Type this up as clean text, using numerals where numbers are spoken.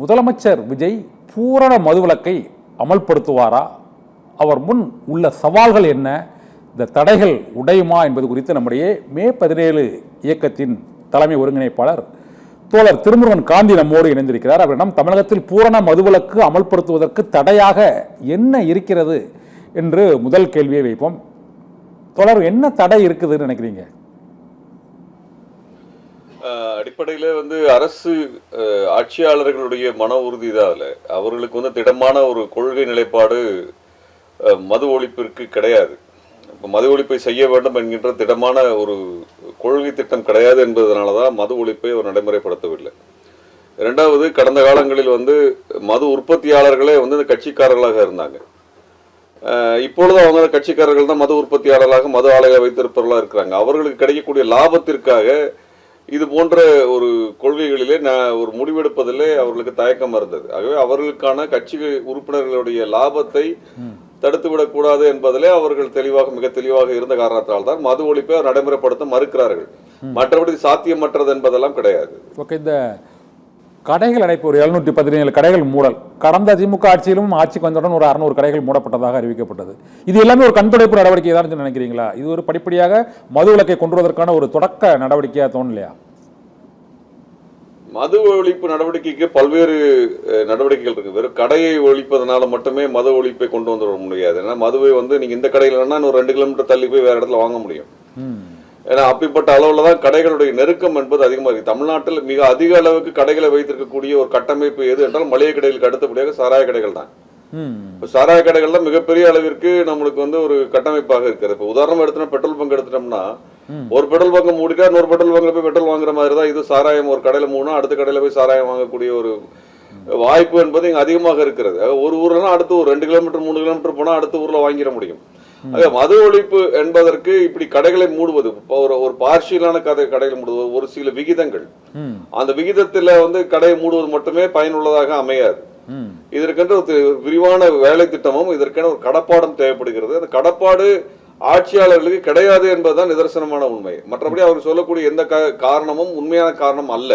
முதலமைச்சர் விஜய் பூரண மதுவிலக்கை அமல்படுத்துவாரா? அவர் முன் உள்ள சவால்கள் என்ன? இந்த தடைகள் உடையுமா என்பது குறித்து நம்முடைய மே 17 இயக்கத்தின் தலைமை ஒருங்கிணைப்பாளர் தோழர் திருமுருகன் காந்தி நம்மோடு இணைந்திருக்கிறார். அவரிடம் தமிழகத்தில் பூரண மதுவிலக்கு அமல்படுத்துவதற்கு தடையாக என்ன இருக்கிறது என்று முதல் கேள்வியை வைப்போம். தோழர், என்ன தடை இருக்குதுன்னு நினைக்கிறீங்க? அடிப்படையில் அரசு ஆட்சியாளர்களுடைய மன உறுதி தான். அவர்களுக்கு திடமான ஒரு கொள்கை நிலைப்பாடு மது ஒழிப்பிற்கு கிடையாது. மது ஒழிப்பை செய்ய வேண்டும் என்கின்ற திடமான ஒரு கொள்கை திட்டம் கிடையாது என்பதனால தான் மது ஒழிப்பை அவர் நடைமுறைப்படுத்தவில்லை. இரண்டாவது, கடந்த காலங்களில் மது உற்பத்தியாளர்களே இந்த கட்சிக்காரர்களாக இருந்தாங்க. இப்பொழுது அவங்க கட்சிக்காரர்கள் தான் மது உற்பத்தியாளர்களாக மது ஆலையை வைத்திருப்பவர்களாக இருக்கிறாங்க. அவர்களுக்கு கிடைக்கக்கூடிய லாபத்திற்காக இது போன்ற ஒரு கொள்கைகளிலே ஒரு முடிவெடுப்பதிலே அவர்களுக்கு தயக்கம் இருந்தது. ஆகவே அவர்களுக்கான கட்சி உறுப்பினர்களுடைய லாபத்தை தடுத்துவிடக்கூடாது என்பதிலே அவர்கள் மிக தெளிவாக இருந்த காரணத்தால் தான் மது ஒழிப்பை நடைமுறைப்படுத்த மறுக்கிறார்கள். மற்றபடி சாத்தியமற்றது என்பதெல்லாம் கிடையாது. இந்த கடைகள் அடைப்பு ஒரு 717 கடைகள் மூடல் கடந்த திமுக ஆட்சியிலும் ஆட்சிக்கு வந்தவுடன் ஒரு 600 கடைகள் மூடப்பட்டதாக அறிவிக்கப்பட்டது. இது எல்லாமே ஒரு கண்துடைப்பு நடவடிக்கை தான் நினைக்கிறீங்களா? இது ஒரு படிப்படியாக மது விலக்கை கொண்டு வருவதற்கான ஒரு தொடக்க நடவடிக்கையா தோணலையா? மது ஒழிப்பு நடவடிக்கைக்கு பல்வேறு நடவடிக்கைகள் இருக்கு. வெறும் கடையை ஒழிப்பதனால மட்டுமே மது ஒழிப்பை கொண்டு வந்துட முடியாது. ஏன்னா மதுவை நீங்க இந்த கடையில் வேணா ஒரு 2 கிலோமீட்டர் தள்ளி போய் வேற இடத்துல வாங்க முடியும். ஏன்னா அப்படிப்பட்ட அளவுல தான் கடைகளுடைய நெருக்கம் என்பது அதிகமாக இருக்கு. தமிழ்நாட்டில் மிக அதிக அளவுக்கு கடைகளை வைத்திருக்கக்கூடிய ஒரு கட்டமைப்பு எது என்றால் மளிகை கடைகளுக்கு அடுத்தபடியாக சாராய கடைகள் தான். சாராய கடைகள் தான் மிகப்பெரிய அளவிற்கு நம்மளுக்கு ஒரு கட்டமைப்பாக இருக்கிறது. இப்போ உதாரணம் எடுத்தோம்னா பெட்ரோல் பங்க் எடுத்துட்டோம்னா ஒரு பெட்ரோல் பங்க் மூடிட்டா இன்னொரு பெட்ரோல் பங்க்ல போய் பெட்ரோல் வாங்குற மாதிரி தான் இது சாராயம். ஒரு கடையில மூணா அடுத்த கடையில போய் சாராயம் வாங்கக்கூடிய ஒரு வாய்ப்பு என்பது இங்க அதிகமாக இருக்கிறது. ஒரு ஊர்ல அடுத்து ஒரு 2 கிலோமீட்டர் 3 கிலோமீட்டர் போனா அடுத்த ஊர்ல வாங்கிட முடியும். மது ஒழிப்பு என்பதற்கு இப்படி கடைகளை மூடுவது ஒரு பார்ஷியலான கடைகளை மூடுவது, ஒரு சில விகிதங்கள், அந்த விகிதத்துல கடையை மூடுவது மட்டுமே பயனுள்ளதாக அமையாது. இதற்கென்ற ஒரு விரிவான வேலை திட்டமும் இதற்கென ஒரு கடப்பாடும் தேவைப்படுகிறது. அந்த கடப்பாடு ஆட்சியாளர்களுக்கு கிடையாது என்பதுதான் நிதர்சனமான உண்மை. மற்றபடி அவர் சொல்லக்கூடிய எந்த காரணமும் உண்மையான காரணம் அல்ல.